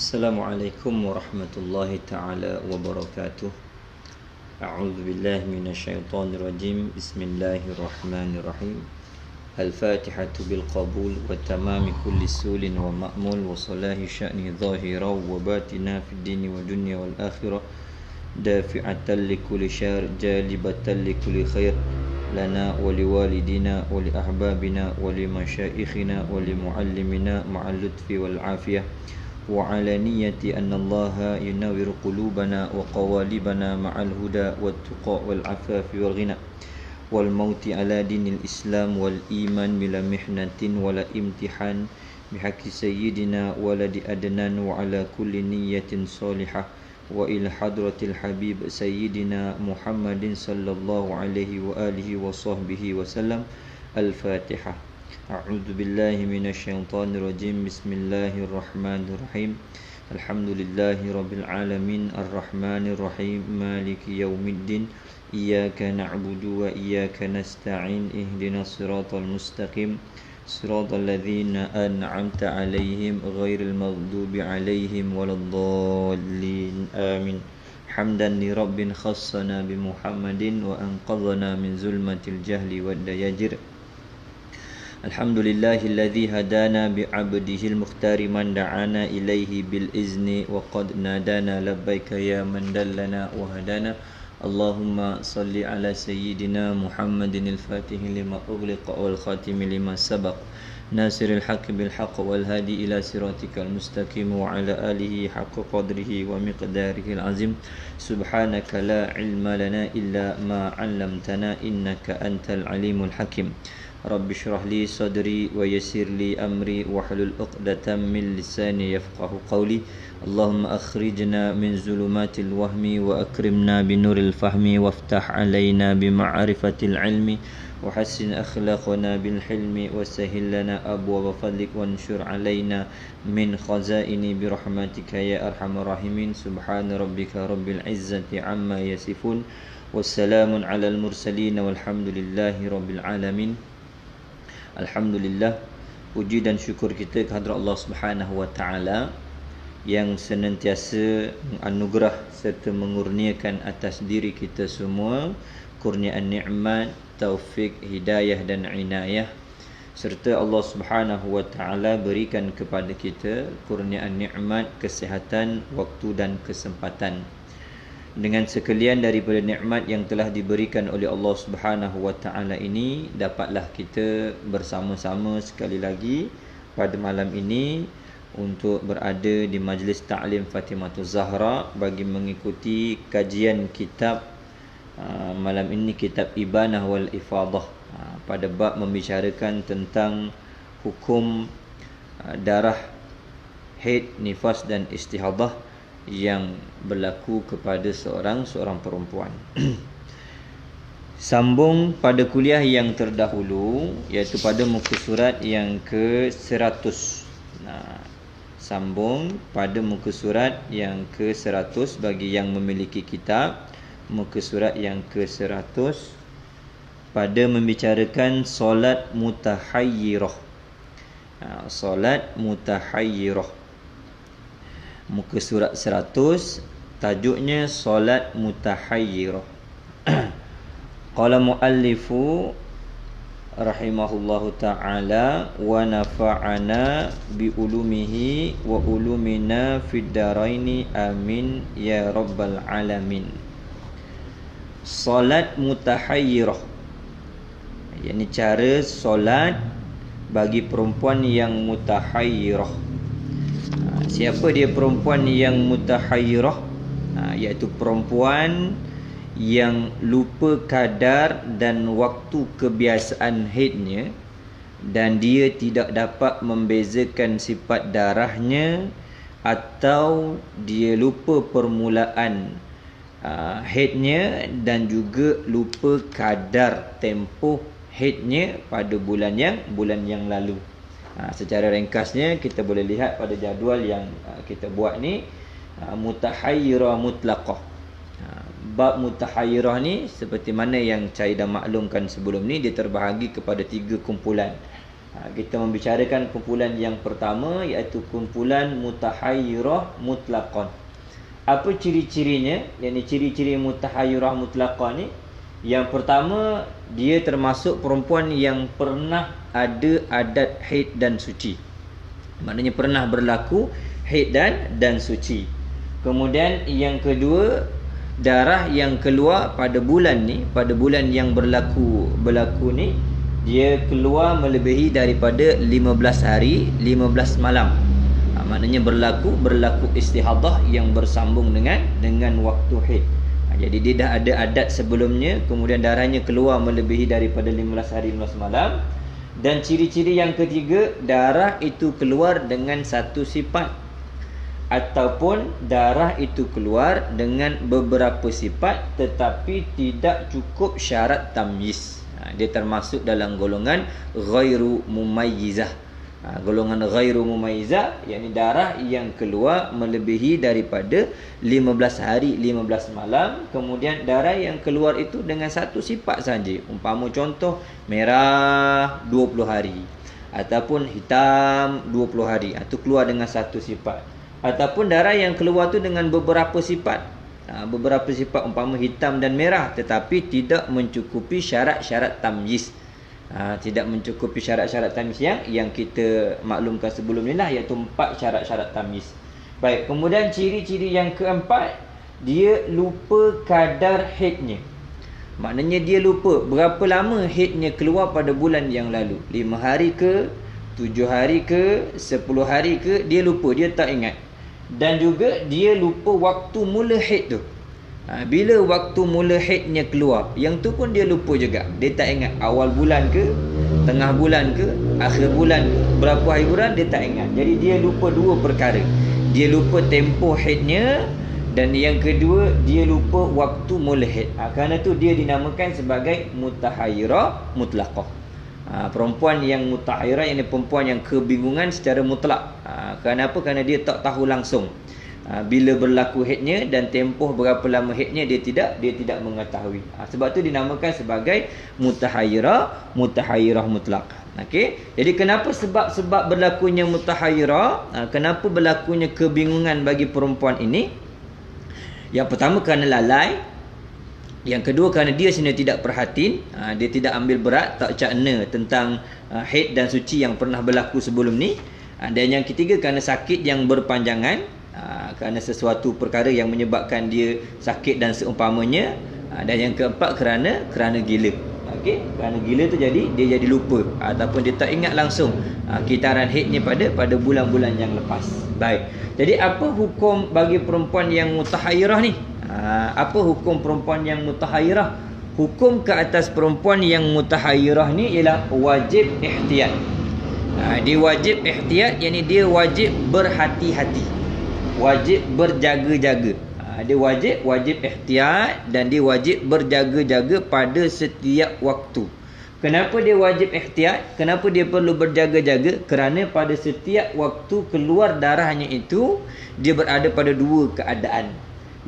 Assalamualaikum warahmatullahi ta'ala wabarakatuh. A'udzu billahi minasyaitonir rajim. Bismillahirrahmanirrahim. Al-Fatihatu bil qabul wa tamami kulli sulin wa ma'mul wa salahi sya'ni zahira wa batina fid dini wa dunya wal akhirah. Dafi'atan li kulli syar, jalibatan li kulli khair lana wa liwalidina wa li ahbabina wa li masyaikhina wa li muallimina ma'al lutfi wal afiyah wa ala niyyati anna Allah yunawwiru qulubana wa qawalibana ma'al huda wat tuqa wal afafi wal ghina wal mauti ala dinil islam wal iman bila mihnatin wala imtihan bihaqqi sayyidina waladi adnan wa ala kulli niyyatin salihah wa ila hadratil habib sayyidina Muhammadin sallallahu alaihi wa alihi wa sahbihi wa sallam. Al-Fatihah. A'udzu billahi minasyaitonir rajim. Bismillahirrahmanirrahim. Alhamdulillahi rabbil alamin arrahmanir rahim maliki yaumiddin. Iyyaka na'budu wa iyyaka nasta'in. Ihdinas siratal mustaqim. Siratal ladzina an'amta 'alaihim ghairil maghdubi 'alaihim waladdallin. Amin. Hamdan li rabbin khassana bi Muhammadin wa anqadhana min zulmatil jahli wad dayajir. Alhamdulillahilladzi hadana bi 'abdihil mukhtari man da'ana ilaihi bil izni wa qad nadana labbaika ya man dallana wa hadana. Allahumma salli ala sayyidina Muhammadin al-Fatih lima ughliqa wal khatimi lima sabaq nasiril haqqi bil haqq wal hadi ila siratikal mustaqim wa ala alihi haqqa qadrihi wa miqdarihi al-azim. Subhanaka la ilma lana illa ma 'allamtana innaka antal alimul hakim. Rabbi shrah li sadri wa yassir li amri wahlul 'uqdatam min lisani yafqahu qawli. Allahumma akhrijna min zulumatil wahmi wa akrimna binuril fahmi waftah alaina bima'rifatil ilmi wa hassin akhlaqana bil hilmi wa sahhil lana abwaaba fadlik wanshur alaina min khazaini bi rahmatika ya arhamar rahimin. Subhana rabbika rabbil izzati amma yasifun wassalamun alal mursalin walhamdulillahi rabbil alamin. Alhamdulillah, puji dan syukur kita kehadrat Allah Subhanahu wa taala yang senantiasa menganugerah serta mengurniakan atas diri kita semua kurniaan nikmat, taufik, hidayah dan inayah, serta Allah Subhanahu wa taala berikan kepada kita kurniaan nikmat, kesihatan, waktu dan kesempatan. Dengan sekalian daripada nikmat yang telah diberikan oleh Allah Subhanahu wa taala ini, dapatlah kita bersama-sama sekali lagi pada malam ini untuk berada di majlis ta'lim Fatimatuz Zahra bagi mengikuti kajian kitab malam ini, kitab Ibanah wal Ifadah, pada bab membicarakan tentang hukum darah haid, nifas dan istihadah yang berlaku kepada seorang perempuan. Sambung pada kuliah yang terdahulu, iaitu pada muka surat yang ke-100. Sambung pada muka surat yang ke-100 bagi yang memiliki kitab, muka surat yang ke-100 pada membicarakan solat mutahayyirah. Solat mutahayyirah. Muka surat 100, tajuknya solat mutahayyirah. Qala muallifu rahimahullahu ta'ala wa nafa'ana bi ulumihi wa ulumina fid daraini amin ya rabbal alamin. Solat mutahayyirah, yakni cara solat bagi perempuan yang mutahayyirah. Siapa dia perempuan yang mutahayyirah? Iaitu perempuan yang lupa kadar dan waktu kebiasaan haidnya, dan dia tidak dapat membezakan sifat darahnya, atau dia lupa permulaan haidnya dan juga lupa kadar tempoh haidnya pada bulan yang lalu. Secara ringkasnya kita boleh lihat pada jadual yang kita buat ni, mutahayyirah mutlaqah. Bab mutahayyirah ni seperti mana yang saya dah maklumkan sebelum ni, dia terbahagi kepada 3 kumpulan. Kita membicarakan kumpulan yang pertama, iaitu kumpulan mutahayyirah mutlaqan. Apa ciri-cirinya? Yang ciri-ciri mutahayyirah mutlaqan ni, yang pertama, dia termasuk perempuan yang pernah ada adat haid dan suci. Maknanya pernah berlaku haid dan suci. Kemudian yang kedua, darah yang keluar pada bulan ni, pada bulan yang berlaku ni, dia keluar melebihi daripada 15 hari 15 malam. Maknanya berlaku istihadah yang bersambung dengan waktu haid. Jadi dia dah ada adat sebelumnya, kemudian darahnya keluar melebihi daripada 15 hari 15 malam. Dan ciri-ciri yang ketiga, darah itu keluar dengan satu sifat, ataupun darah itu keluar dengan beberapa sifat tetapi tidak cukup syarat tamyiz. Dia termasuk dalam golongan ghairu mumayyizah. Golongan ghairu mumayyizah, yakni darah yang keluar melebihi daripada 15 hari 15 malam. Kemudian darah yang keluar itu dengan satu sifat saja. Umpama contoh, merah 20 hari, ataupun hitam 20 hari. Itu keluar dengan satu sifat. Ataupun darah yang keluar tu dengan beberapa sifat. Beberapa sifat, umpama hitam dan merah, tetapi tidak mencukupi syarat-syarat tamyiz. Tidak mencukupi syarat-syarat tamyiz yang kita maklumkan sebelum ni lah, iaitu 4 syarat-syarat tamyiz. Baik, kemudian ciri-ciri yang keempat, dia lupa kadar haidnya. Maknanya dia lupa berapa lama haidnya keluar pada bulan yang lalu. 5 hari ke, 7 hari ke, 10 hari ke, dia lupa, dia tak ingat. Dan juga dia lupa waktu mula haid tu. Bila waktu mula haidnya keluar, yang tu pun dia lupa juga. Dia tak ingat awal bulan ke, tengah bulan ke, akhir bulan ke, berapa hari bulan, dia tak ingat. Jadi dia lupa dua perkara. Dia lupa tempoh haidnya, dan yang kedua, dia lupa waktu mula haid. Kerana tu dia dinamakan sebagai mutahayyirah mutlaqah. Perempuan yang mutahayyirah, yang perempuan yang kebingungan secara mutlak. Kerana apa? Kerana dia tak tahu langsung bila berlaku haidnya, dan tempoh berapa lama haidnya dia tidak mengetahui. Sebab tu dinamakan sebagai mutahayyirah mutlak. Okey. Jadi kenapa sebab berlakunya mutahayyirah? Kenapa berlakunya kebingungan bagi perempuan ini? Yang pertama, kerana lalai. Yang kedua, kerana dia sebenarnya tidak perhatiin, dia tidak ambil berat, tak cakna tentang haid dan suci yang pernah berlaku sebelum ni. Dan yang ketiga, kerana sakit yang berpanjangan, kerana sesuatu perkara yang menyebabkan dia sakit dan seumpamanya. Dan yang keempat, kerana gila. Okey, kerana gila tu dia jadi lupa, ataupun dia tak ingat langsung kitaran haidnya pada bulan-bulan yang lepas. Baik. Jadi apa hukum bagi perempuan yang mutahayyirah ni? Apa hukum perempuan yang mutahayyirah? Hukum ke atas perempuan yang mutahayyirah ni ialah wajib ihtiyat. Dia wajib ihtiyat, yakni dia wajib berhati-hati, wajib berjaga-jaga. Dia wajib ihtiyat, dan dia wajib berjaga-jaga pada setiap waktu. Kenapa dia wajib ihtiyat? Kenapa dia perlu berjaga-jaga? Kerana pada setiap waktu keluar darahnya itu, dia berada pada dua keadaan.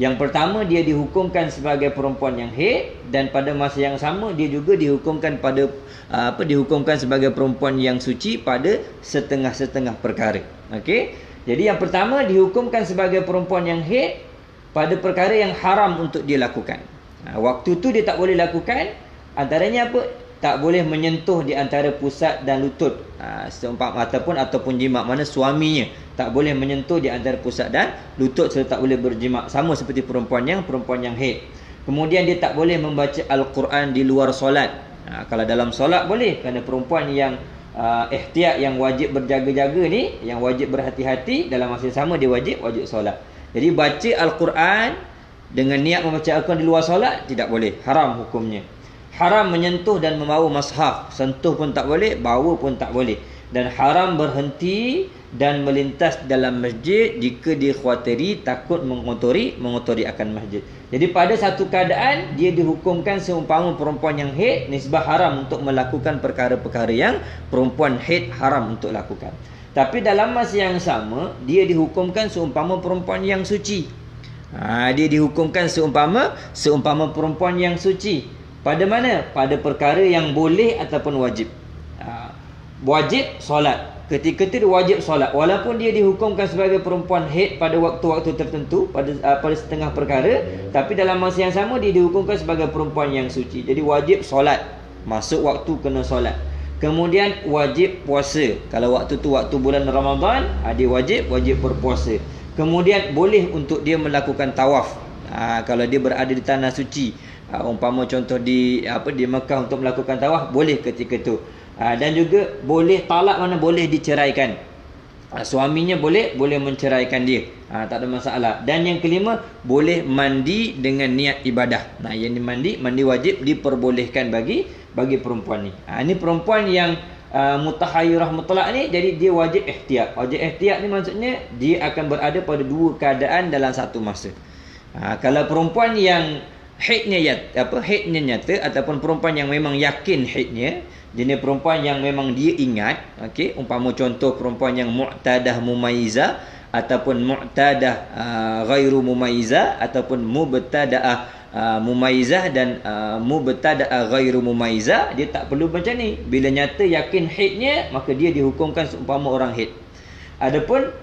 Yang pertama, dia dihukumkan sebagai perempuan yang haid, dan pada masa yang sama dia juga dihukumkan dihukumkan sebagai perempuan yang suci pada setengah-setengah perkara. Okey. Jadi yang pertama, dihukumkan sebagai perempuan yang haid pada perkara yang haram untuk dia lakukan. Waktu tu dia tak boleh lakukan. Antaranya apa? Tak boleh menyentuh di antara pusat dan lutut, ataupun jima. Mana suaminya tak boleh menyentuh di antara pusat dan lutut, serta tak boleh berjima, sama seperti perempuan yang haid. Kemudian dia tak boleh membaca Al-Quran di luar solat. Kalau dalam solat boleh, kerana perempuan yang ihtiyat, yang wajib berjaga-jaga ni, yang wajib berhati-hati, dalam masa yang sama dia wajib solat. Jadi baca Al-Quran dengan niat membaca Al-Quran di luar solat tidak boleh, haram hukumnya. Haram menyentuh dan membawa mushaf, sentuh pun tak boleh, bawa pun tak boleh. Dan haram berhenti dan melintas dalam masjid jika dia khawatiri takut mengotori akan masjid. Jadi pada satu keadaan dia dihukumkan seumpama perempuan yang haid, nisbah haram untuk melakukan perkara-perkara yang perempuan haid haram untuk lakukan. Tapi dalam masa yang sama dia dihukumkan seumpama perempuan yang suci. Dia dihukumkan seumpama perempuan yang suci. Pada mana? Pada perkara yang boleh ataupun wajib. wajib solat. Ketika itu dia wajib solat, walaupun dia dihukumkan sebagai perempuan haid pada waktu-waktu tertentu, pada setengah perkara, tapi dalam masa yang sama dia dihukumkan sebagai perempuan yang suci. Jadi wajib solat, masuk waktu kena solat. Kemudian wajib puasa. Kalau waktu tu waktu bulan Ramadan, dia wajib berpuasa. Kemudian boleh untuk dia melakukan tawaf. Kalau dia berada di tanah suci, umpama contoh di Mekah untuk melakukan tawaf, boleh ketika tu. Dan juga boleh talak, mana boleh diceraikan. Suaminya boleh menceraikan dia. Tak ada masalah. Dan yang kelima, boleh mandi dengan niat ibadah. Yang mandi wajib diperbolehkan bagi perempuan ni. Ini perempuan yang mutahayyirah mutlak ni, jadi dia wajib ihtiyat. Wajib ihtiyat ni maksudnya dia akan berada pada dua keadaan dalam satu masa. Kalau perempuan yang haidnya nyata, ataupun perempuan yang memang yakin haidnya, jenis perempuan yang memang dia ingat, umpama contoh perempuan yang mu'tadah mumayyizah, ataupun mu'tadah ghairu mumayyizah, ataupun mubtada'ah mumayyizah dan mubtada'ah ghairu mumayyizah, dia tak perlu macam ni. Bila nyata yakin haidnya, maka dia dihukumkan seumpama orang haid. Adapun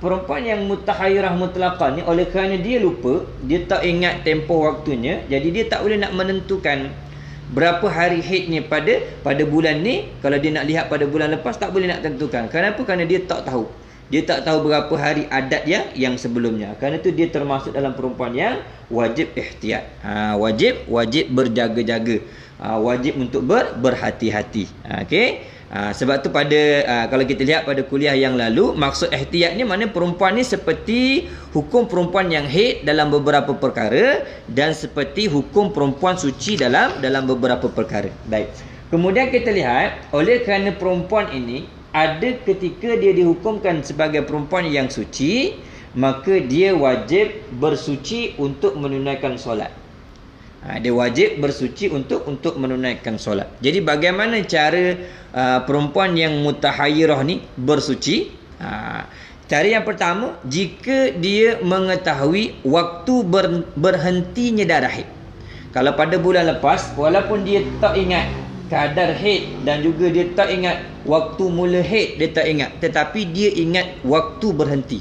perempuan yang mutahayyirah mutlaqah ni, oleh kerana dia lupa, dia tak ingat tempoh waktunya, jadi dia tak boleh nak menentukan berapa hari haidnya pada bulan ni. Kalau dia nak lihat pada bulan lepas, tak boleh nak tentukan. Kenapa? Kerana dia tak tahu. Dia tak tahu berapa hari adat yang sebelumnya. Kerana itu dia termasuk dalam perempuan yang wajib ihtiyat. Wajib berjaga-jaga. Wajib untuk berhati-hati. Sebab tu kalau kita lihat pada kuliah yang lalu, maksud ihtiyat ni mana perempuan ni seperti hukum perempuan yang haid dalam beberapa perkara, dan seperti hukum perempuan suci dalam beberapa perkara. Baik. Kemudian kita lihat, oleh kerana perempuan ini ada ketika dia dihukumkan sebagai perempuan yang suci, maka dia wajib bersuci untuk menunaikan solat. Dia wajib bersuci untuk menunaikan solat. Jadi bagaimana cara perempuan yang mutahayyirah ni bersuci? Cara yang pertama, jika dia mengetahui waktu berhentinya darah haid. Kalau pada bulan lepas, walaupun dia tak ingat kadar haid, dan juga dia tak ingat waktu mula haid, dia tak ingat, tetapi dia ingat waktu berhenti.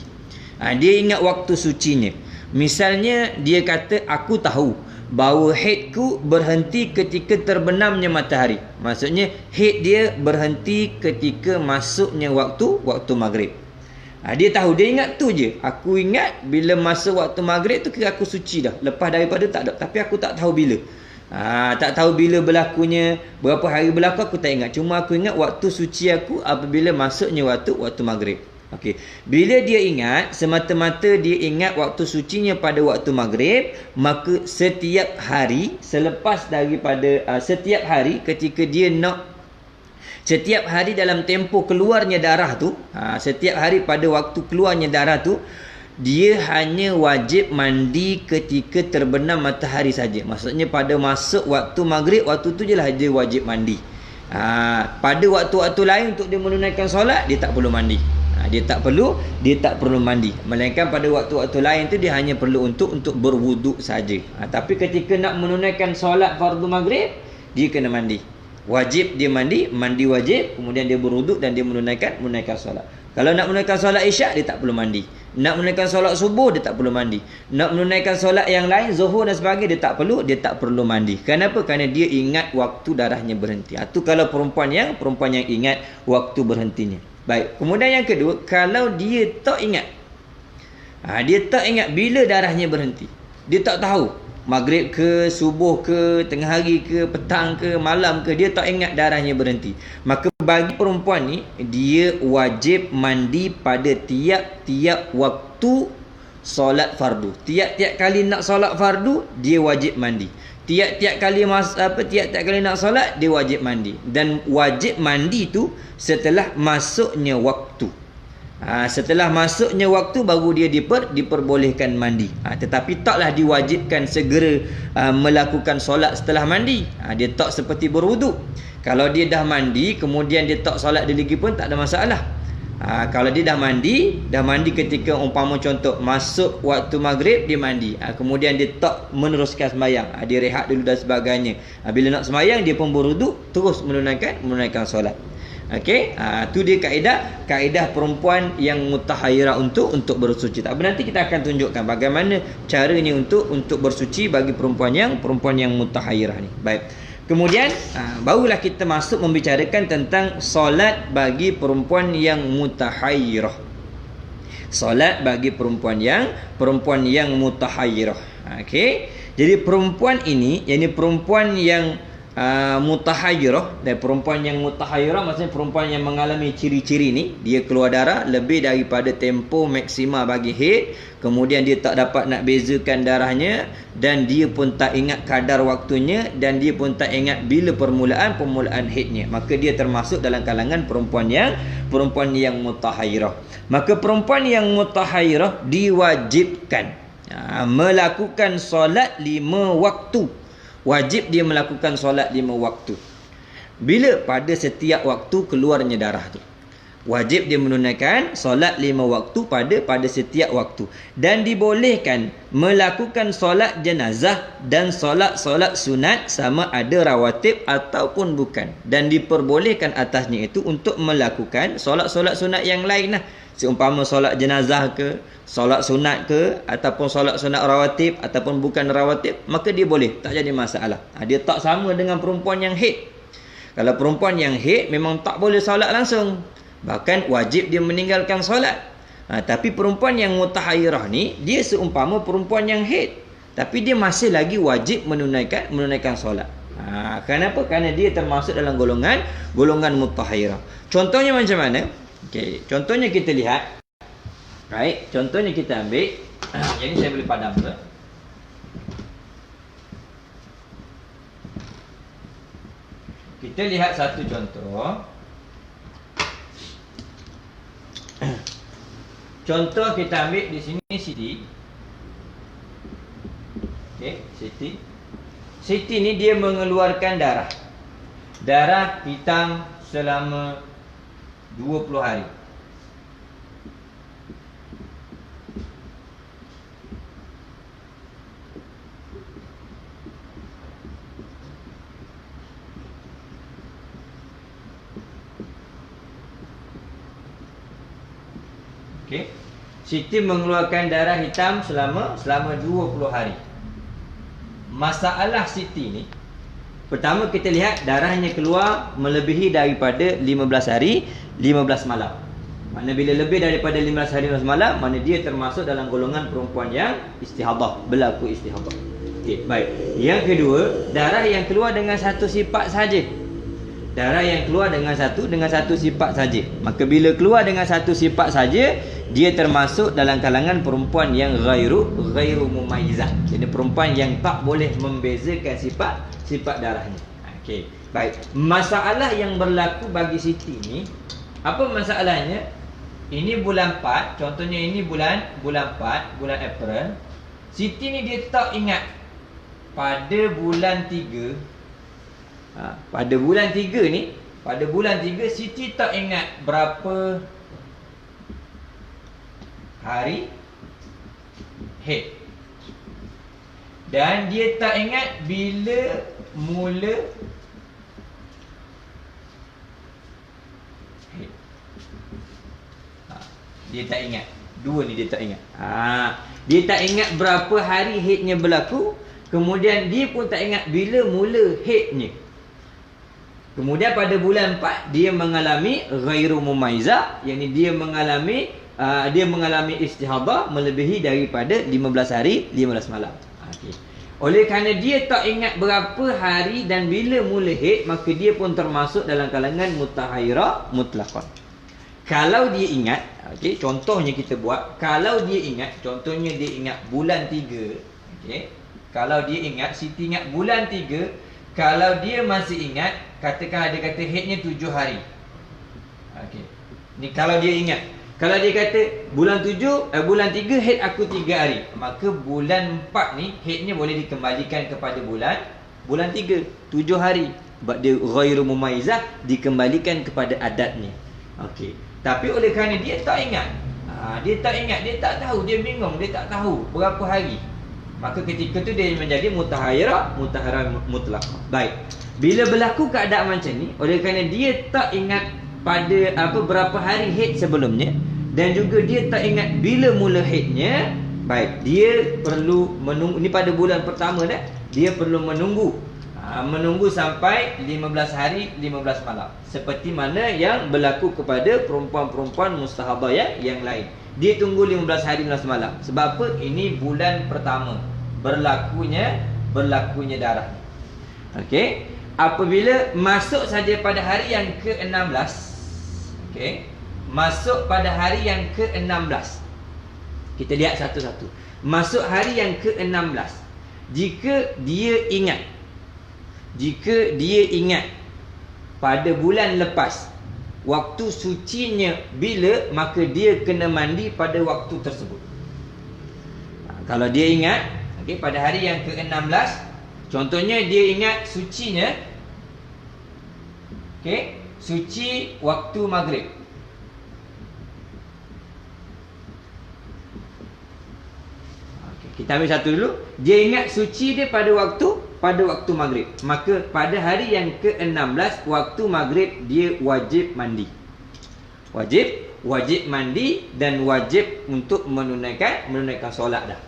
Dia ingat waktu sucinya. Misalnya dia kata, aku tahu bahawa haidku berhenti ketika terbenamnya matahari. Maksudnya haid dia berhenti ketika masuknya waktu maghrib. Dia tahu, dia ingat tu je. Aku ingat bila masuk waktu maghrib tu kira aku suci dah. Lepas daripada tak ada. Tapi aku tak tahu bila. Tak tahu bila berlakunya, berapa hari berlaku aku tak ingat. Cuma aku ingat waktu suci aku apabila masuknya waktu maghrib. Bila dia ingat, semata-mata dia ingat waktu sucinya pada waktu maghrib, maka setiap hari selepas daripada setiap hari ketika dia nak, setiap hari dalam tempoh keluarnya darah tu, setiap hari pada waktu keluarnya darah tu, dia hanya wajib mandi ketika terbenam matahari saja. Maksudnya pada masuk waktu maghrib, waktu tu je lah dia wajib mandi. Pada waktu-waktu lain untuk dia menunaikan solat, dia tak perlu mandi. Dia tak perlu mandi. Melainkan pada waktu-waktu lain tu dia hanya perlu untuk berwuduk saja. Tapi ketika nak menunaikan solat fardu maghrib, dia kena mandi. Wajib dia mandi wajib, kemudian dia berwuduk dan dia menunaikan solat. Kalau nak menunaikan solat isyak, dia tak perlu mandi. Nak menunaikan solat subuh, dia tak perlu mandi. Nak menunaikan solat yang lain, zuhur dan sebagainya, dia tak perlu mandi. Kenapa? Kerana dia ingat waktu darahnya berhenti. Itu kalau perempuan yang ingat waktu berhentinya. Baik. Kemudian yang kedua, kalau dia tak ingat, dia tak ingat bila darahnya berhenti, dia tak tahu maghrib ke, subuh ke, tengah hari ke, petang ke, malam ke, dia tak ingat darahnya berhenti, maka bagi perempuan ni, dia wajib mandi pada tiap-tiap waktu solat fardu. Tiap-tiap kali nak solat fardu, dia wajib mandi. Tiap-tiap kali nak solat, dia wajib mandi. Dan wajib mandi tu setelah masuknya waktu. Setelah masuknya waktu baru dia diperbolehkan mandi. Tetapi taklah diwajibkan segera melakukan solat setelah mandi. Dia tak seperti berwuduk. Kalau dia dah mandi kemudian dia tak solat dia lagi pun tak ada masalah. Kalau dia dah mandi ketika umpama contoh masuk waktu maghrib, dia mandi, kemudian dia tak meneruskan sembahyang, dia rehat dulu dan sebagainya. Bila nak sembahyang dia pun berwuduk, terus menunaikan solat. Okey, tu dia kaedah perempuan yang mutahayyirah untuk bersuci. Tak apa, nanti kita akan tunjukkan bagaimana cara ni untuk bersuci bagi perempuan yang mutahayyirah ni. Baik. Kemudian barulah kita masuk membicarakan tentang solat bagi perempuan yang mutahayyirah. Solat bagi perempuan yang mutahayyirah. Okey. Jadi perempuan ini, yakni perempuan yang mutahayyirah, dan perempuan yang mutahayyirah maksudnya perempuan yang mengalami ciri-ciri ni, dia keluar darah lebih daripada tempoh maksima bagi haid, kemudian dia tak dapat nak bezakan darahnya, dan dia pun tak ingat kadar waktunya, dan dia pun tak ingat bila permulaan haidnya, maka dia termasuk dalam kalangan perempuan yang mutahayyirah. Maka perempuan yang mutahayyirah diwajibkan melakukan solat 5 waktu. Wajib dia melakukan solat 5 waktu. Bila? Pada setiap waktu keluarnya darah tu. Wajib dia menunaikan solat 5 waktu pada setiap waktu. Dan dibolehkan melakukan solat jenazah dan solat sunat sama ada rawatib ataupun bukan. Dan diperbolehkan atasnya itu untuk melakukan solat sunat yang lain lah. Seumpama solat jenazah ke, solat sunat ke, ataupun solat sunat rawatib ataupun bukan rawatib, maka dia boleh, tak jadi masalah. Dia tak sama dengan perempuan yang haid. Kalau perempuan yang haid memang tak boleh solat langsung, bahkan wajib dia meninggalkan solat. Tapi perempuan yang mutahayyirah ni, dia seumpama perempuan yang haid, tapi dia masih lagi wajib menunaikan solat. Kenapa? Kerana dia termasuk dalam golongan mutahayyirah. Contohnya macam mana? Okey, contohnya kita lihat. Right, contohnya kita ambil. Yang ni saya boleh padam ke? Kita lihat satu contoh. Contoh kita ambil di sini Siti. Okey, Siti. Siti ni dia mengeluarkan darah. Darah hitam selama 20 hari. Okey. Siti mengeluarkan darah hitam selama 20 hari. Masalah Siti ni, pertama kita lihat darahnya keluar melebihi daripada 15 hari 15 malam. Mana bila lebih daripada 15 hari 15 malam, mana dia termasuk dalam golongan perempuan yang istihadah, berlaku istihadah. Okey, baik. Yang kedua, darah yang keluar dengan satu sifat saja. Darah yang keluar dengan satu sifat saja. Maka bila keluar dengan satu sifat saja, dia termasuk dalam kalangan perempuan yang ghairu mumayyizah. Jadi perempuan yang tak boleh membezakan sifat darahnya. Okey, baik. Masalah yang berlaku bagi Siti ni, apa masalahnya? Ini bulan 4, contohnya ini bulan 4, bulan April. Siti ni dia tak ingat pada bulan 3. Pada bulan 3 ni, pada bulan 3 Siti tak ingat berapa hari haid. Dan dia tak ingat bila mula haid. Dia tak ingat. Dua ni dia tak ingat. Dia tak ingat berapa hari haidnya berlaku. Kemudian dia pun tak ingat bila mula haidnya. Kemudian pada bulan 4 dia mengalami ghairu mumayyizah, yakni dia mengalami istihadah melebihi daripada 15 hari 15 malam. Okey. Oleh kerana dia tak ingat berapa hari dan bila mula haid, maka dia pun termasuk dalam kalangan mutahayyirah mutlaqan. Kalau dia ingat, okey, contohnya kita buat, kalau dia ingat, contohnya dia ingat bulan 3, okey. Kalau dia ingat, Siti ingat bulan 3, kalau dia masih ingat, katakan ada kata haidnya 7 hari. Okey. Ni kalau dia ingat. Kalau dia kata bulan 3 haid aku 3 hari, maka bulan 4 ni haidnya boleh dikembalikan kepada bulan 3, 7 hari. Sebab dia ghairu mumayyizah, dikembalikan kepada adatnya. Okey. Tapi oleh kerana dia tak ingat, dia tak tahu, dia bingung, dia tak tahu berapa hari, maka ketika tu dia menjadi mutahayyirah mutlaqah. Baik. Bila berlaku keadaan macam ni, oleh kerana dia tak ingat pada berapa hari haid sebelumnya, dan juga dia tak ingat bila mula haidnya, baik, dia perlu menunggu. Ini pada bulan pertama dah, dia perlu menunggu sampai 15 hari 15 malam, seperti mana yang berlaku kepada perempuan-perempuan mustahadah yang lain. Dia tunggu 15 hari 15 malam. Sebab apa? Ini bulan pertama berlakunya darah. Okey. Apabila masuk saja pada hari yang ke-16, okey, masuk pada hari yang ke-16, kita lihat satu-satu. Masuk hari yang ke-16, jika dia ingat pada bulan lepas waktu sucinya bila, maka dia kena mandi pada waktu tersebut. Kalau dia ingat, okey, pada hari yang ke-16, contohnya dia ingat sucinya, okey, suci waktu maghrib. Kita ambil satu dulu. Dia ingat suci dia pada waktu maghrib. Maka pada hari yang ke-16 waktu maghrib, dia wajib mandi. Wajib mandi dan wajib untuk menunaikan solat dah.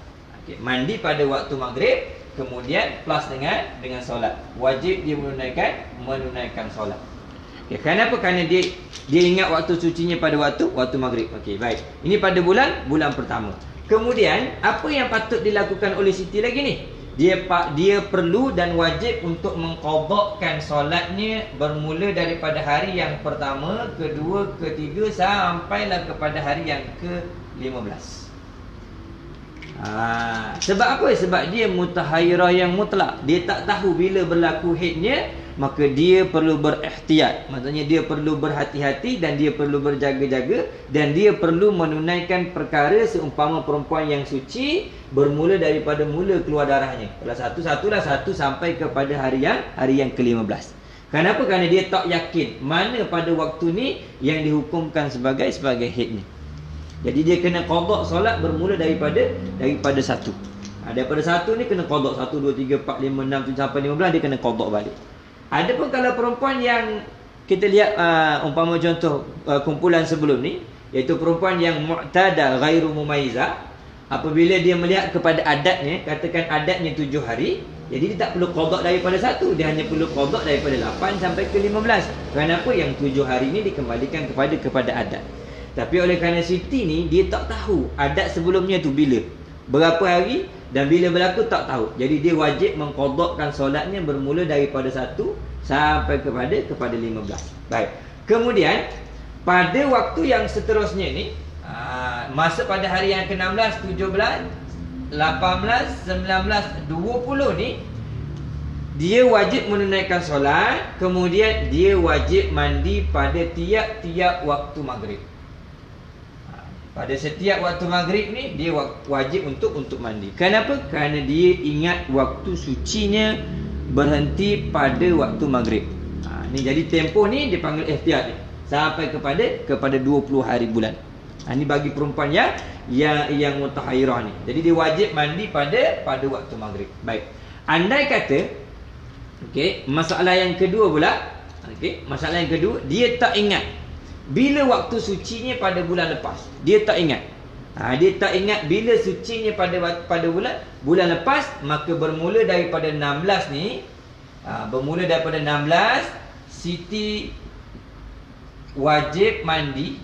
Okay. Mandi pada waktu maghrib, kemudian plus dengan solat. Wajib dia menunaikan solat. Okay. Kenapa? Kerana dia ingat waktu sucinya pada waktu maghrib. Okey, baik. Ini pada bulan pertama. Kemudian apa yang patut dilakukan oleh Siti lagi ni? Dia perlu dan wajib untuk mengqadhakan solatnya bermula daripada hari yang pertama, kedua, ketiga sampailah kepada hari yang ke-15. Sebab apa? Sebab dia mutahayyirah yang mutlak. Dia tak tahu bila berlaku haidnya, maka dia perlu berihtiyat. Maksudnya dia perlu berhati-hati dan dia perlu berjaga-jaga, dan dia perlu menunaikan perkara seumpama perempuan yang suci bermula daripada mula keluar darahnya. Kalau satu sampai kepada hari yang ke-15. Kenapa? Kerana dia tak yakin mana pada waktu ni yang dihukumkan sebagai haid ni. Jadi dia kena qadha solat bermula daripada satu. Daripada satu ni kena qadha 1 2 3 4 5 6 7 sampai 15, dia kena qadha balik. Adapun kalau perempuan yang kita lihat umpama contoh kumpulan sebelum ni, iaitu perempuan yang mu'tada ghairu mumayyizah, apabila dia melihat kepada adatnya, katakan adatnya 7 hari, jadi dia tak perlu qadha daripada 1, dia hanya perlu qadha daripada 8 sampai ke 15. Kenapa? Yang 7 hari ni dikembalikan kepada adat. Tapi oleh kerana Siti ni dia tak tahu adat sebelumnya tu bila, berapa hari dan bila berlaku tak tahu. Jadi dia wajib mengqadhakan solatnya bermula daripada 1 sampai kepada 15. Baik. Kemudian pada waktu yang seterusnya ni, masuk pada hari yang ke-16, 17, 18, 19, 20 ni, dia wajib menunaikan solat, kemudian dia wajib mandi pada tiap-tiap waktu maghrib. Pada setiap waktu maghrib ni dia wajib untuk mandi. Kenapa? Kerana dia ingat waktu sucinya berhenti pada waktu maghrib. Ni jadi tempoh ni dipanggil ihtiyat ni, sampai kepada 20 hari bulan. Ni bagi perempuan yang mutahayyirah ni. Jadi dia wajib mandi pada waktu maghrib. Baik. Andai kata, okey, masalah yang kedua pula, okey, masalah yang kedua, dia tak ingat bila waktu sucinya pada bulan lepas. Dia tak ingat. Dia tak ingat bila sucinya pada bulan lepas, maka bermula daripada 16 ni, bermula daripada 16, Siti wajib mandi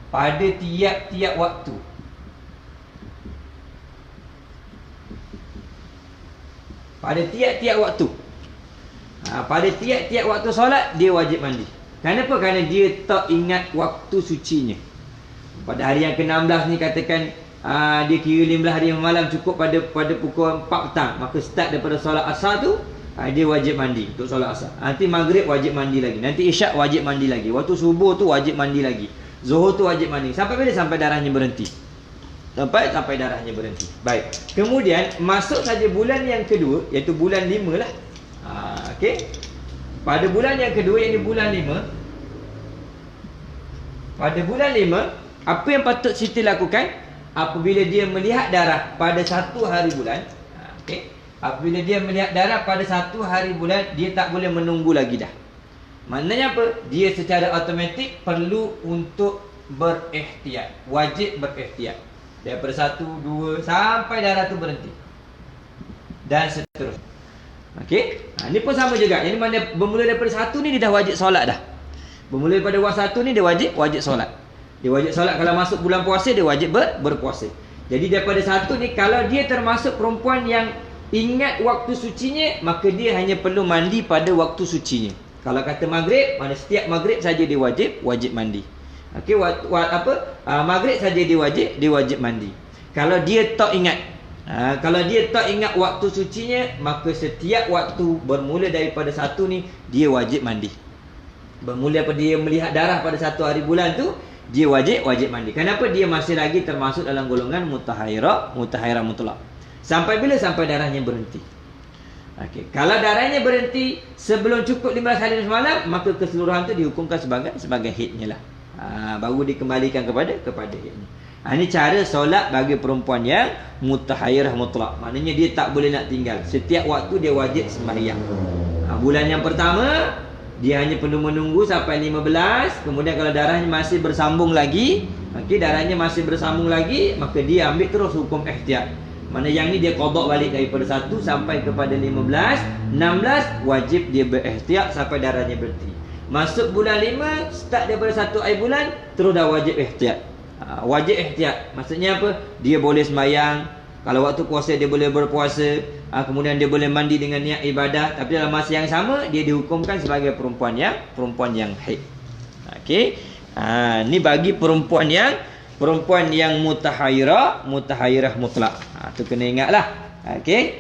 pada tiap-tiap waktu. Pada tiap-tiap waktu. Pada tiap-tiap waktu solat dia wajib mandi. Kenapa? Kerana dia tak ingat waktu sucinya. Pada hari yang ke-16 ni katakan dia kira 15 hari malam cukup pada pukul 4 petang, maka start daripada solat asar tu, dia wajib mandi untuk solat asar. Nanti maghrib wajib mandi lagi, nanti isyak wajib mandi lagi, waktu subuh tu wajib mandi lagi, zuhur tu wajib mandi. Sampai bila? Sampai darahnya berhenti. Sampai darahnya berhenti. Baik. Kemudian masuk saja bulan yang kedua, iaitu bulan 5 lah. Okey. Pada bulan yang kedua, iaitu bulan 5. Pada bulan 5, apa yang patut Siti lakukan? Apabila dia melihat darah pada 1 hari bulan, okey. Apabila dia melihat darah pada 1 hari bulan, dia tak boleh menunggu lagi dah. Maknanya apa? Dia secara automatik perlu untuk berihtiyat. Wajib berihtiyat. Daripada 1, 2 sampai darah tu berhenti. Dan seterusnya. Okey? Ini pun sama juga. Ini mana bermula daripada 1 ni dia dah wajib solat dah. Bermula daripada waktu 1 ni dia wajib solat. Dia wajib solat kalau masuk bulan puasa, dia wajib berpuasa. Jadi daripada 1 ni, kalau dia termasuk perempuan yang ingat waktu sucinya, maka dia hanya perlu mandi pada waktu sucinya. Kalau kata maghrib, mana setiap maghrib saja dia wajib mandi. Okey, maghrib saja dia wajib mandi. Kalau dia tak ingat, kalau dia tak ingat waktu sucinya, maka setiap waktu bermula daripada 1 ni dia wajib mandi. Bermula daripada dia melihat darah pada 1 hari bulan tu, dia wajib mandi. Kenapa? Dia masih lagi termasuk dalam golongan mutahairah mutlak. Sampai bila? Sampai darahnya berhenti. Okey, kalau darahnya berhenti sebelum cukup 15 hari dan semalam, maka keseluruhan tu dihukumkan sebagai haidnya lah. Baru dikembalikan kepada haidnya. Ini cara solat bagi perempuan yang mutahairah mutlak. Maknanya dia tak boleh nak tinggal. Setiap waktu dia wajib sembahyang. Bulan yang pertama dia hanya perlu menunggu sampai 15. Kemudian kalau darahnya masih bersambung lagi, maka dia ambil terus hukum ihtiyat. Mana yang ni dia qada balik daripada 1 sampai kepada 15. 16 wajib dia berihtiyat sampai darahnya berhenti. Masuk bulan 5, start daripada 1 hari bulan, terus dah wajib ihtiyat. Wajib ihtiyat maksudnya apa? Dia boleh sembahyang. Kalau waktu puasa dia boleh berpuasa. Kemudian dia boleh mandi dengan niat ibadah. Tapi dalam masa yang sama dia dihukumkan sebagai perempuan yang haid. Okey. Ni bagi perempuan yang mutahairah mutlak. Tu kena ingatlah. Okey.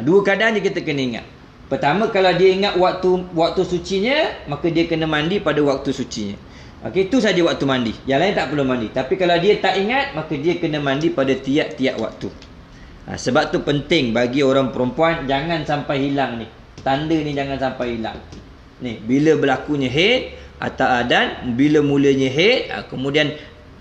Dua keadaan je kita kena ingat. Pertama, kalau dia ingat waktu sucinya, maka dia kena mandi pada waktu sucinya. Okey, itu saja waktu mandi. Yang lain tak perlu mandi. Tapi kalau dia tak ingat, maka dia kena mandi pada tiap-tiap waktu. Sebab tu penting bagi orang perempuan, jangan sampai hilang ni. Tanda ni jangan sampai hilang. Ni, bila berlakunya haid dan bila mulanya haid, kemudian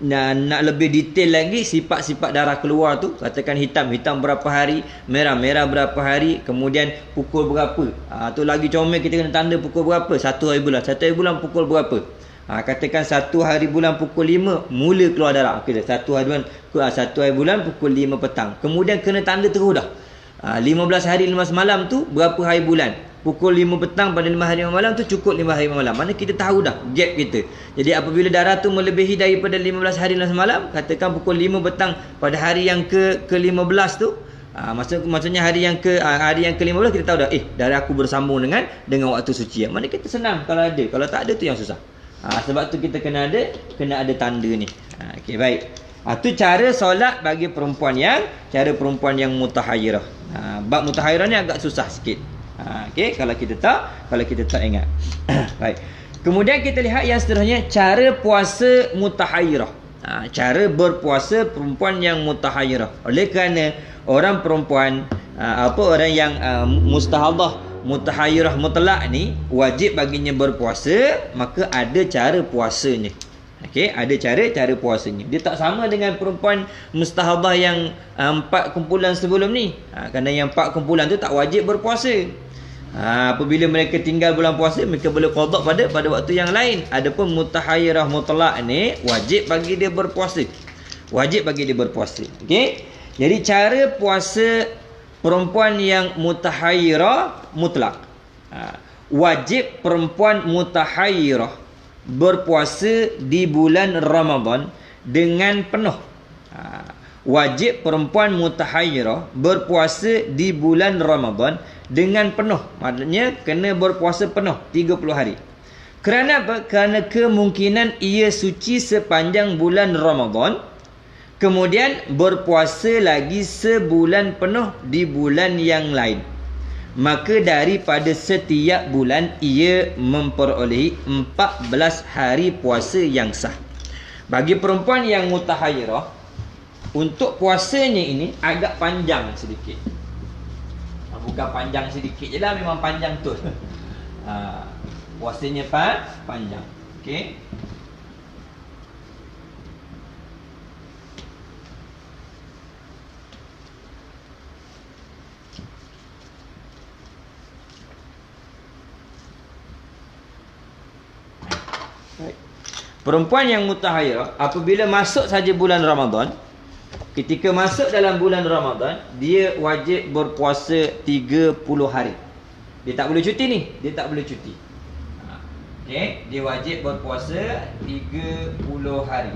nak lebih detail lagi sifat-sifat darah keluar tu, katakan hitam berapa hari, merah berapa hari, kemudian pukul berapa. Tu lagi comel, kita kena tanda pukul berapa. 1 hari bulan pukul berapa. Katakan 1 hari bulan pukul 5 mula keluar darah. Okey, 1 hari bulan pukul 5 petang. Kemudian kena tanda terus dah. 15 hari 15 malam tu berapa hari bulan? Pukul 5 petang pada 5 hari 5 malam tu cukup 5 hari 5 malam. Mana kita tahu dah gap kita. Jadi apabila darah tu melebihi daripada 15 hari 15 malam, katakan pukul 5 petang pada hari yang ke-15 tu, maksudnya hari yang ke-15 kita tahu dah, darah aku bersambung dengan waktu suci. Mana kita senang kalau ada. Kalau tak ada tu yang susah. Sebab tu kita kena ada tanda ni. Okey, baik. Tu cara solat bagi perempuan yang mutahairah. Bab mutahairah ni agak susah sikit. Okey, kalau kita tak ingat. Baik. Kemudian kita lihat yang seterusnya, cara puasa mutahairah. Cara berpuasa perempuan yang mutahairah. Oleh kerana orang perempuan orang yang mustahadah mutahairah mutlak ni wajib baginya berpuasa, maka ada cara puasanya. Okey, ada cara puasanya. Dia tak sama dengan perempuan mustahadah yang 4 kumpulan sebelum ni. Kerana yang 4 kumpulan tu tak wajib berpuasa. Apabila mereka tinggal bulan puasa, mereka boleh qada pada waktu yang lain. Adapun mutahairah mutlak ni wajib bagi dia berpuasa. Okey. Jadi cara puasa perempuan yang mutahairah mutlak. Wajib perempuan mutahairah berpuasa di bulan Ramadan dengan penuh. Wajib perempuan mutahairah berpuasa di bulan Ramadan dengan penuh. Maksudnya kena berpuasa penuh 30 hari. Kerana apa? Kerana kemungkinan ia suci sepanjang bulan Ramadan, kemudian berpuasa lagi sebulan penuh di bulan yang lain. Maka daripada setiap bulan ia memperolehi 14 hari puasa yang sah. Bagi perempuan yang mutahairah, untuk puasanya ini agak panjang sedikit. Bukan panjang sedikit je lah, memang panjang tu. Puasanya panjang. Okey. Perempuan yang mutahayyirah apabila masuk saja bulan Ramadan, ketika masuk dalam bulan Ramadan, dia wajib berpuasa 30 hari. Dia tak boleh cuti ni, dia tak boleh cuti. Okey, dia wajib berpuasa 30 hari.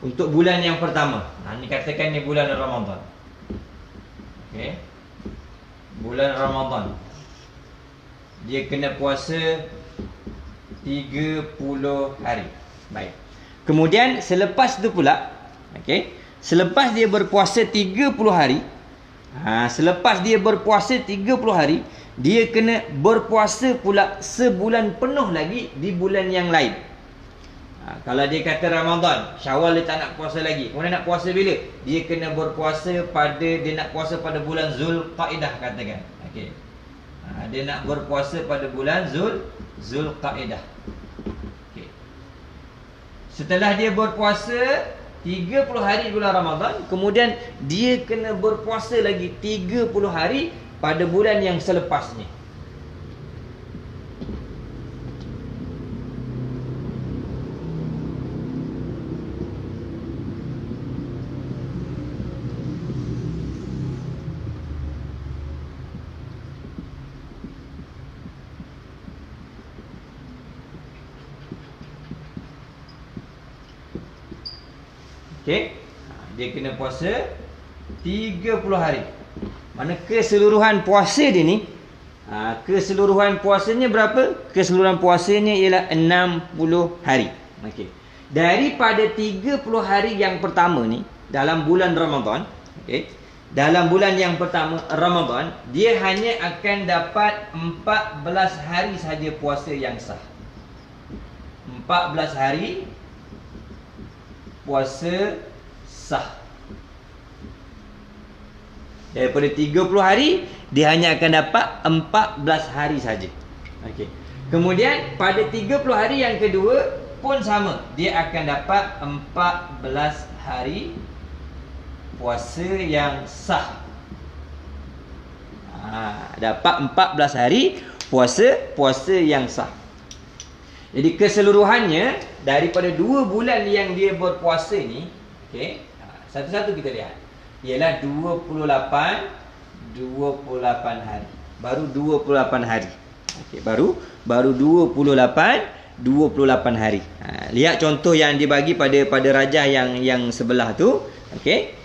Untuk bulan yang pertama. Ini katakan ni bulan Ramadan. Okey. Bulan Ramadan. Dia kena puasa 30 hari. Baik. Kemudian selepas tu pula, okey, selepas dia berpuasa 30 hari, selepas dia berpuasa 30 hari, dia kena berpuasa pula sebulan penuh lagi di bulan yang lain. Kalau dia kata Ramadan, Syawal dia tak nak puasa lagi, kemudian nak puasa bila? Dia kena berpuasa dia nak puasa pada bulan Zulqaidah katakan. Okey. Dia nak berpuasa pada bulan Zulqaidah. Okey. Setelah dia berpuasa 30 hari bulan Ramadan, kemudian dia kena berpuasa lagi 30 hari pada bulan yang selepasnya. Okey. Dia kena puasa 30 hari. Mana keseluruhan puasa dia ni, keseluruhan puasanya berapa? Keseluruhan puasanya ialah 60 hari. Okey. Daripada 30 hari yang pertama ni dalam bulan Ramadan, okey. Dalam bulan yang pertama Ramadan, dia hanya akan dapat 14 hari saja puasa yang sah. 14 hari puasa sah. Daripada 30 hari, dia hanya akan dapat 14 hari saja. Okey. Kemudian pada 30 hari yang kedua pun sama, dia akan dapat 14 hari puasa yang sah. Dapat 14 hari puasa yang sah. Jadi keseluruhannya daripada 2 bulan yang dia berpuasa ni, okey, satu-satu kita lihat, ialah 28 hari. Baru 28 hari. Okey, baru 28 hari. Lihat contoh yang dibagi pada rajah yang sebelah tu, okey.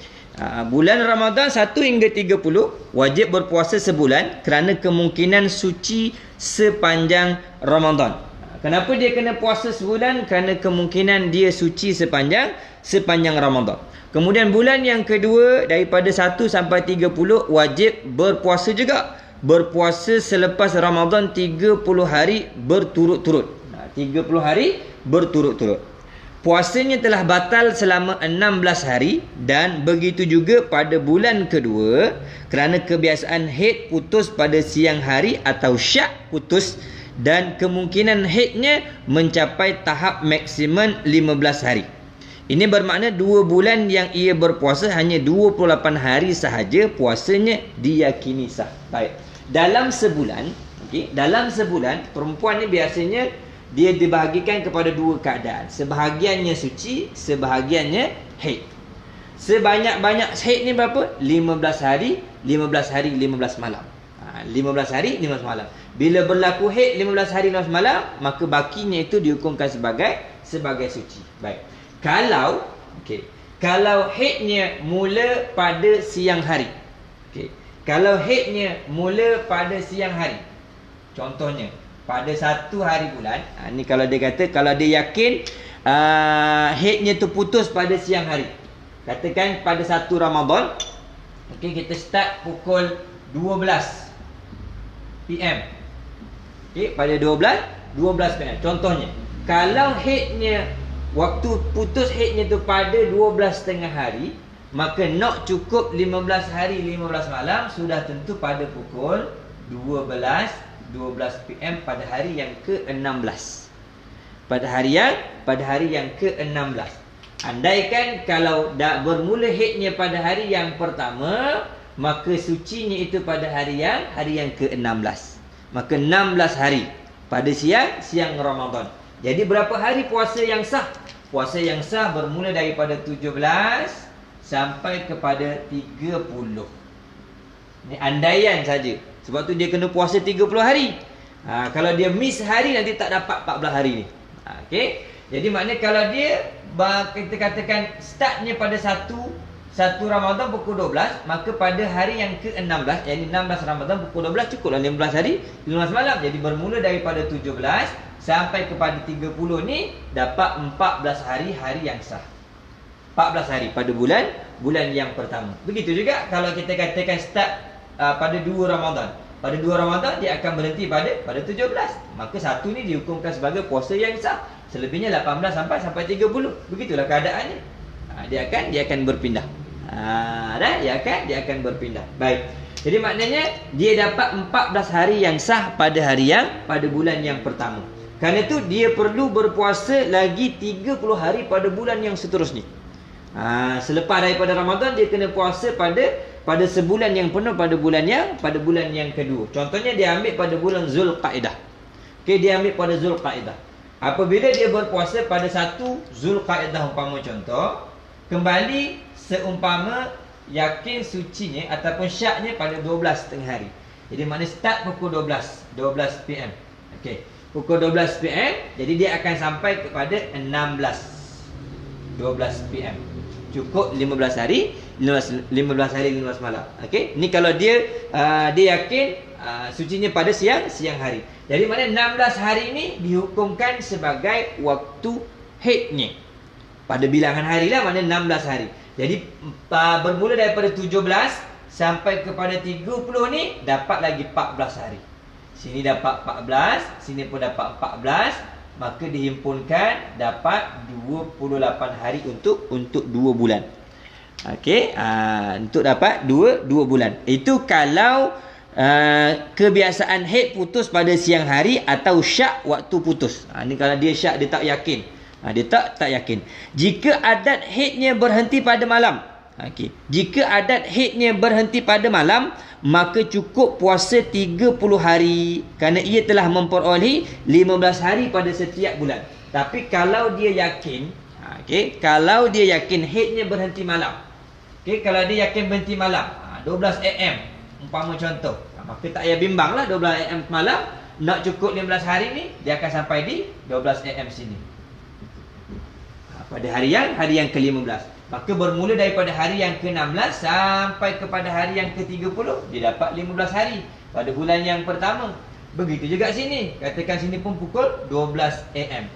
Bulan Ramadan 1 hingga 30 wajib berpuasa sebulan kerana kemungkinan suci sepanjang Ramadan. Kenapa dia kena puasa sebulan? Kerana kemungkinan dia suci sepanjang Ramadan. Kemudian bulan yang kedua daripada 1 sampai 30 wajib berpuasa juga. Berpuasa selepas Ramadan 30 hari berturut-turut. 30 hari berturut-turut. Puasanya telah batal selama 16 hari dan begitu juga pada bulan kedua kerana kebiasaan haid putus pada siang hari atau syak putus dan kemungkinan haidnya mencapai tahap maksimum 15 hari. Ini bermakna 2 bulan yang ia berpuasa hanya 28 hari sahaja puasanya diyakini sah. Baik. Dalam sebulan, okey, dalam sebulan perempuan ni biasanya dia dibahagikan kepada 2 keadaan. Sebahagiannya suci, sebahagiannya haid. Sebanyak-banyak haid ni berapa? 15 hari, 15 hari, 15 malam. 15 hari, 15 malam. Bila berlaku haid 15 hari 15 malam, maka bakinya itu dihukumkan sebagai suci. Baik. Kalau haidnya mula pada siang hari. Okey. Kalau haidnya mula pada siang hari. Contohnya, pada 1 hari bulan, ni kalau dia kata, kalau dia yakin haidnya tu putus pada siang hari. Katakan pada 1 Ramadan, okey, kita start pukul 12 PM. Okey, pada 12 PM. Contohnya, kalau haidnya waktu putus haidnya tu pada 12 tengah hari, maka nak cukup 15 hari 15 malam sudah tentu pada pukul 12 PM pada hari yang ke-16. Pada hari yang ke-16. Andaikan kalau dah bermula haidnya pada hari yang pertama, maka sucinya itu pada hari yang ke-16. Maka 16 hari pada siang Ramadan. Jadi berapa hari puasa yang sah? Puasa yang sah bermula daripada 17 sampai kepada 30. Ini andaian saja. Sebab tu dia kena puasa 30 hari. Kalau dia miss hari, nanti tak dapat 14 hari ni. Okey. Jadi maknanya kalau dia kita katakan startnya pada 1 Ramadan pukul 12, maka pada hari yang ke-16, yakni 16 Ramadan pukul 12, cukuplah 15 hari 15 malam. Jadi bermula daripada 17 sampai kepada 30 ni dapat 14 hari yang sah. 14 hari pada bulan yang pertama. Begitu juga kalau kita katakan start pada 2 Ramadan. Pada 2 Ramadan dia akan berhenti pada 17. Maka satu ni dihukumkan sebagai puasa yang sah. Selebihnya 18 sampai 30. Begitulah keadaannya. Dia akan berpindah. Dia akan berpindah. Baik. Jadi maknanya dia dapat 14 hari yang sah pada bulan yang pertama. Kerana itu dia perlu berpuasa lagi 30 hari pada bulan yang seterusnya. Selepas daripada Ramadan dia kena puasa pada sebulan yang penuh pada bulan yang kedua. Contohnya dia ambil pada bulan Zulqaidah. Okey, dia ambil pada Zulqaidah. Apabila dia berpuasa pada 1 Zulqaidah umpama contoh, kembali seumpama yakin sucinya ataupun syaknya pada 12 tengah hari. Jadi maknanya start pukul 12 PM. Okey, pukul 12 PM, jadi dia akan sampai kepada 12 PM. Cukup 15 hari 15 malam. Okey, ni kalau dia yakin sucinya pada siang hari. Jadi maknanya 16 hari ni dihukumkan sebagai waktu haidnya. Pada bilangan hari lah, maknanya 16 hari. Jadi bermula daripada 17 sampai kepada 30 ni dapat lagi 14 hari. Sini dapat 14, sini pun dapat 14, maka dihimpunkan dapat 28 hari untuk 2 bulan. Okey, untuk dapat 2 bulan. Itu kalau kebiasaan haid putus pada siang hari atau syak waktu putus. Ni kalau dia syak dia tak yakin. Dia tak yakin. Jika adat haidnya berhenti pada malam. Okey. Jika adat haidnya berhenti pada malam, maka cukup puasa 30 hari kerana ia telah memperoleh 15 hari pada setiap bulan. Tapi kalau dia yakin, kalau dia yakin haidnya berhenti malam. Kalau dia yakin berhenti malam, 12 AM umpama contoh, maka tak payah bimbang lah 12 AM malam, nak cukup 15 hari ni dia akan sampai di 12 AM sini. Pada hari yang ke-15. Maka bermula daripada hari yang ke-16 sampai kepada hari yang ke-30, dia dapat 15 hari pada bulan yang pertama. Begitu juga sini. Katakan sini pun pukul 12 AM.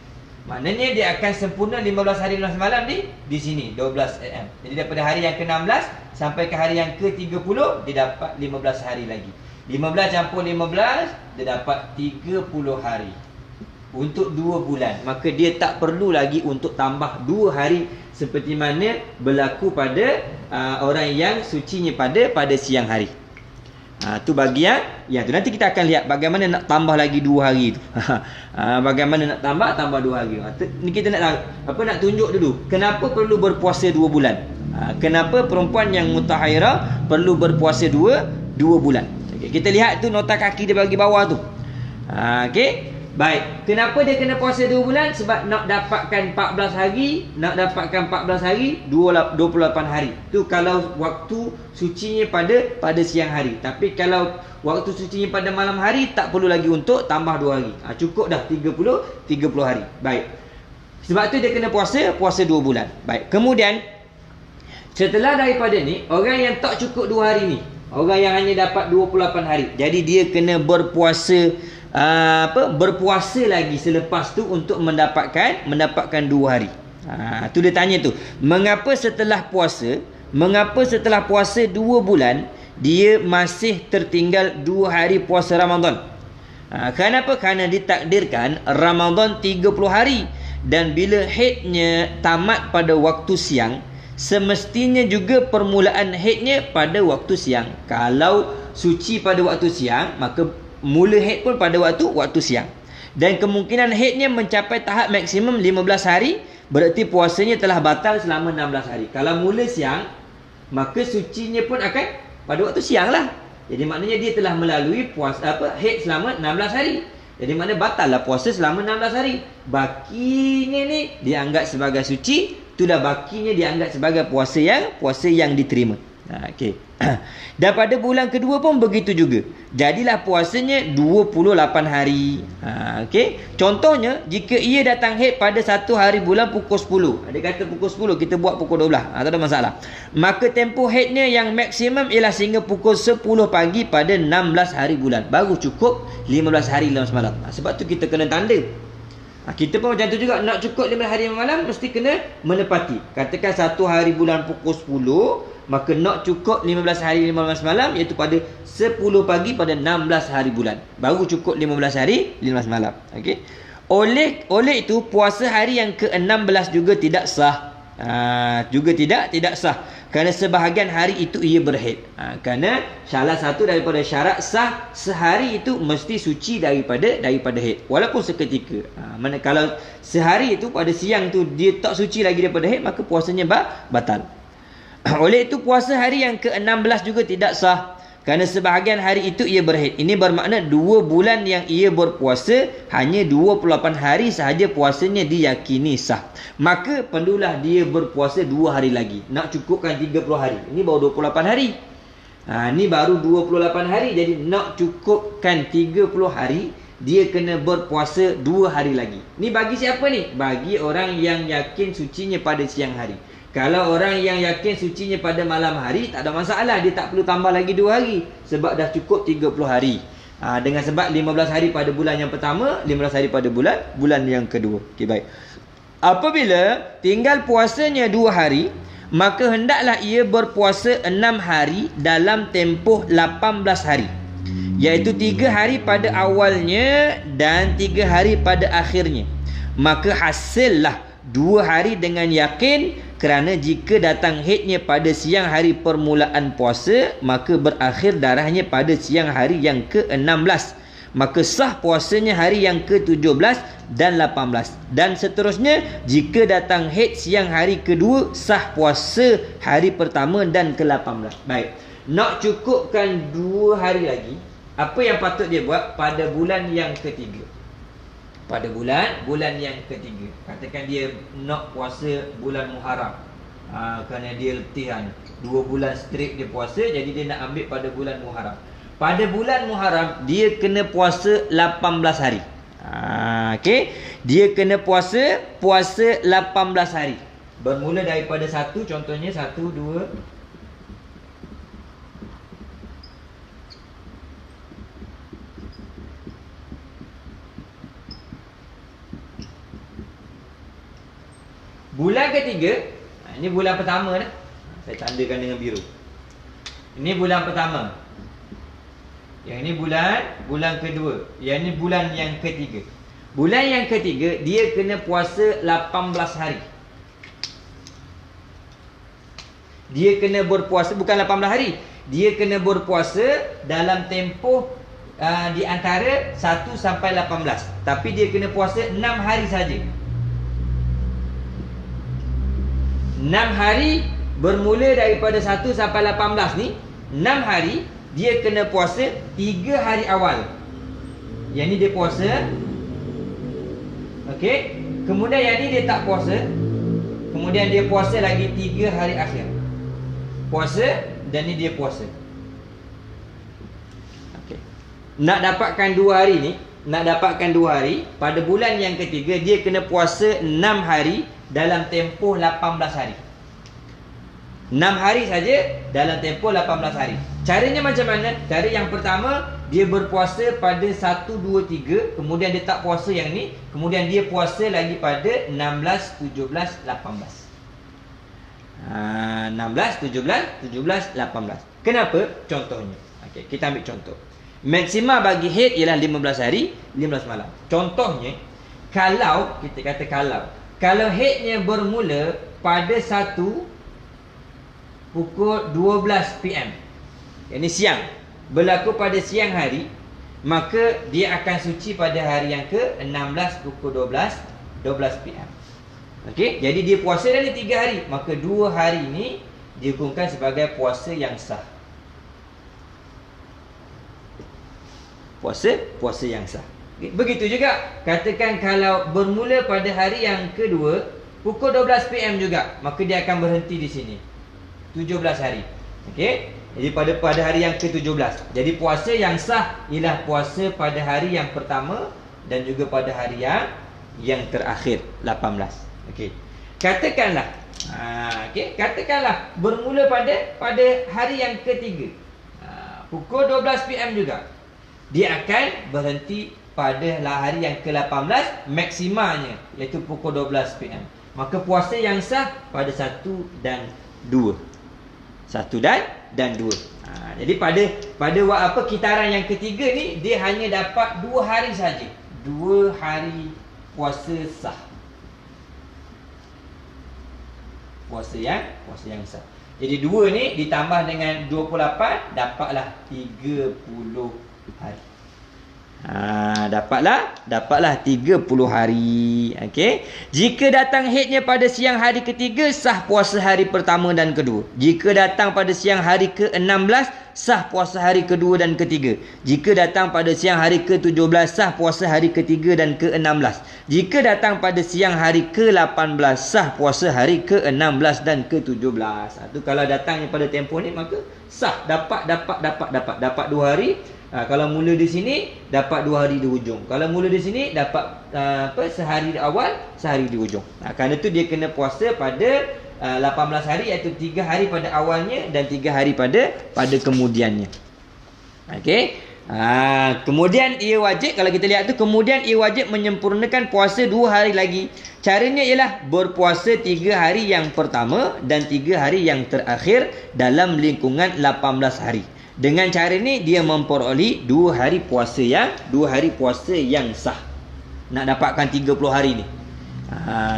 Maknanya dia akan sempurna 15 hari 15 malam di sini 12 AM. Jadi daripada hari yang ke-16 sampai ke hari yang ke-30 dia dapat 15 hari lagi. 15 campur 15 dia dapat 30 hari. Untuk 2 bulan. Maka dia tak perlu lagi untuk tambah 2 hari seperti mana berlaku pada orang yang sucinya pada siang hari. Tu bagian yang tu. Nanti kita akan lihat bagaimana nak tambah lagi 2 hari tu. Bagaimana nak tambah 2 hari. Ni kita nak tunjuk dulu kenapa perlu berpuasa 2 bulan. Kenapa perempuan yang mutahairah perlu berpuasa 2 bulan. Okay, kita lihat tu nota kaki dia bagi bawah tu. Okey. Baik, kenapa dia kena puasa 2 bulan? Sebab nak dapatkan 14 hari, 28 hari. Tu kalau waktu sucinya pada siang hari. Tapi kalau waktu sucinya pada malam hari, tak perlu lagi untuk tambah 2 hari. Cukup dah 30 hari. Baik. Sebab tu dia kena puasa 2 bulan. Baik. Kemudian setelah daripada ni, orang yang tak cukup 2 hari ni, orang yang hanya dapat 28 hari. Jadi dia kena berpuasa berpuasa lagi selepas tu untuk mendapatkan 2 hari. Tu dia tanya tu, mengapa setelah puasa 2 bulan dia masih tertinggal 2 hari puasa Ramadan? Kenapa? Kerana ditakdirkan Ramadan 30 hari dan bila haidnya tamat pada waktu siang, semestinya juga permulaan haidnya pada waktu siang. Kalau suci pada waktu siang, maka mula haid pun pada waktu siang. Dan kemungkinan haidnya mencapai tahap maksimum 15 hari, berarti puasanya telah batal selama 16 hari. Kalau mula siang, maka sucinya pun akan pada waktu siang lah. Jadi maknanya dia telah melalui haid selama 16 hari. Jadi maknanya batal lah puasa selama 16 hari. Bakinya ni dianggap sebagai suci, itulah bakinya dianggap sebagai puasa yang diterima. Okey. Dan pada bulan kedua pun begitu juga. Jadilah puasanya 28 hari. Okey. Contohnya, jika ia datang haid pada satu hari bulan pukul 10. Dia kata pukul 10, kita buat pukul 12. Tak ada masalah. Maka tempoh haidnya yang maksimum ialah sehingga pukul 10 pagi pada 16 hari bulan. Baru cukup 15 hari 15 malam. Sebab tu kita kena tanda. Kita pun macam tu juga. Nak cukup 15 hari malam, mesti kena menepati. Katakan satu hari bulan pukul 10, maka nak cukup 15 hari 15 malam, iaitu pada 10 pagi pada 16 hari bulan. Baru cukup 15 hari 15 malam. Okey. Oleh itu, puasa hari yang ke-16 juga tidak sah. Juga tidak sah. Kerana sebahagian hari itu ia berhaid. Kerana salah satu daripada syarat sah sehari itu mesti suci daripada haid, walaupun seketika. Mana kalau sehari itu pada siang tu dia tak suci lagi daripada haid, maka puasanya batal. Oleh itu puasa hari yang ke-16 juga tidak sah. Kerana sebahagian hari itu ia berhaid. Ini bermakna 2 bulan yang ia berpuasa, hanya 28 hari sahaja puasanya diyakini sah. Maka perlulah dia berpuasa 2 hari lagi. Nak cukupkan 30 hari. Ini baru 28 hari. Ini baru 28 hari. Jadi nak cukupkan 30 hari, dia kena berpuasa 2 hari lagi. Ni bagi siapa ni? Bagi orang yang yakin sucinya pada siang hari. Kalau orang yang yakin sucinya pada malam hari, tak ada masalah. Dia tak perlu tambah lagi 2 hari. Sebab dah cukup 30 hari. Dengan sebab 15 hari pada bulan yang pertama, 15 hari pada bulan yang kedua. Okey, baik. Apabila tinggal puasanya 2 hari, maka hendaklah ia berpuasa 6 hari dalam tempoh 18 hari. Iaitu 3 hari pada awalnya dan 3 hari pada akhirnya. Maka hasillah 2 hari dengan yakin, kerana jika datang haidnya pada siang hari permulaan puasa, maka berakhir darahnya pada siang hari yang ke-16. Maka sah puasanya hari yang ke-17 dan 18. Dan seterusnya, jika datang haid siang hari kedua, sah puasa hari pertama dan ke-18. Baik. Nak cukupkan 2 hari lagi, apa yang patut dia buat pada bulan yang ketiga? Pada bulan yang ketiga, katakan dia nak puasa bulan Muharram, kerana dia letihan 2 bulan straight dia puasa, jadi dia nak ambil pada bulan Muharram. Pada bulan Muharram dia kena puasa 18 hari. Okey, dia kena puasa 18 hari. Bermula daripada 1, contohnya 1, 2, bulan ketiga. Ini bulan pertama dah. Saya tandakan dengan biru. Ini bulan pertama. Yang ini bulan kedua. Yang ini bulan yang ketiga. Bulan yang ketiga dia kena puasa 18 hari. Dia kena berpuasa bukan 18 hari. Dia kena berpuasa dalam tempoh di antara 1 sampai 18. Tapi dia kena puasa 6 hari saja. 6 hari bermula daripada 1 sampai 18 ni. 6 hari dia kena puasa 3 hari awal. Yang ni dia puasa. Okey. Kemudian yang ni dia tak puasa. Kemudian dia puasa lagi 3 hari akhir. Puasa dan ni dia puasa. Okey. Nak dapatkan 2 hari ni, pada bulan yang ketiga dia kena puasa 6 hari dalam tempoh 18 hari. 6 hari saja dalam tempoh 18 hari. Caranya macam mana? Cara yang pertama, dia berpuasa pada 1, 2, 3. Kemudian dia tak puasa yang ni. Kemudian dia puasa lagi pada 16, 17, 18. 16, 17, 18. Kenapa? Contohnya. Okey, kita ambil contoh. Maksima bagi haid ialah 15 hari, 15 malam. Contohnya, kalau kita kata kalau haidnya bermula pada 1 pukul 12 PM. Ini siang. Berlaku pada siang hari, maka dia akan suci pada hari yang ke-16 pukul 12 PM. Okey, jadi dia puasa dah ni 3 hari, maka 2 hari ni dihukumkan sebagai puasa yang sah. Puasa yang sah. Okay. Begitu juga, katakan kalau bermula pada hari yang kedua pukul 12 PM juga, maka dia akan berhenti di sini 17 hari. Okey. Jadi pada hari yang ke-17. Jadi puasa yang sah ialah puasa pada hari yang pertama dan juga pada hari yang terakhir 18. Okey. Katakanlah katakanlah bermula pada hari yang ketiga. Pukul 12 PM juga. Dia akan berhenti pada hari yang ke-18 maksimanya, iaitu pukul 12 PM. Maka puasa yang sah pada 1 dan 2. 1 dan 2. Jadi pada kitaran yang ketiga ni, dia hanya dapat 2 hari saja. 2 hari puasa sah. Puasa yang sah. Jadi 2 ni ditambah dengan 28, dapatlah 30 hari. Dapatlah 30 hari. Okey. Jika datang haidnya pada siang hari ketiga, sah puasa hari pertama dan kedua. Jika datang pada siang hari ke-16, sah puasa hari kedua dan ketiga. Jika datang pada siang hari ke-17, sah puasa hari ketiga dan ke-16. Jika datang pada siang hari ke-18, sah puasa hari ke-16 dan ke-17. Itu kalau datangnya pada tempoh ni, maka sah. Dapat 2 hari. Kalau mula di sini, dapat 2 hari di hujung. Kalau mula di sini, dapat sehari di awal, sehari di hujung. Kerana itu dia kena puasa pada 18 hari, iaitu 3 hari pada awalnya dan 3 hari pada kemudiannya. Okey. Kemudian ia wajib, kalau kita lihat tu, kemudian ia wajib menyempurnakan puasa 2 hari lagi. Caranya ialah berpuasa 3 hari yang pertama dan 3 hari yang terakhir dalam lingkungan 18 hari. Dengan cara ni dia memperoleh 2 hari puasa yang sah. Nak dapatkan 30 hari ni.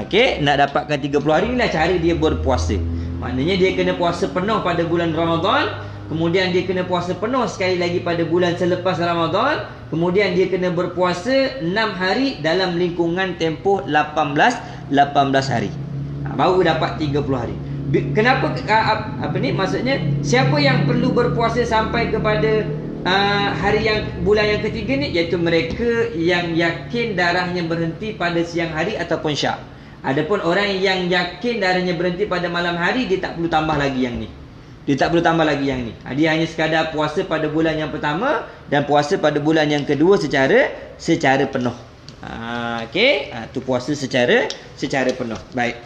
Okey, nak dapatkan 30 hari ni lah cara dia berpuasa. Maknanya dia kena puasa penuh pada bulan Ramadan, kemudian dia kena puasa penuh sekali lagi pada bulan selepas Ramadan, kemudian dia kena berpuasa 6 hari dalam lingkungan tempoh 18 hari. Baru dapat 30 hari. Kenapa maksudnya siapa yang perlu berpuasa sampai kepada bulan yang ketiga ni, iaitu mereka yang yakin darahnya berhenti pada siang hari ataupun syak. Adapun orang yang yakin darahnya berhenti pada malam hari, dia tak perlu tambah lagi yang ni. Dia hanya sekadar puasa pada bulan yang pertama dan puasa pada bulan yang kedua secara penuh. Okey, tu puasa secara penuh. Baik.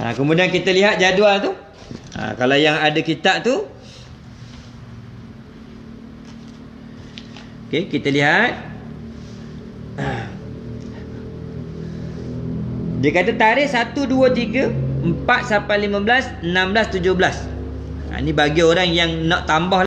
Kemudian kita lihat jadual tu. Kalau yang ada kitab tu, okey, kita lihat. Dia kata tarikh 1, 2, 3, 4 sampai 15, 16, 17. Ni bagi orang yang nak tambah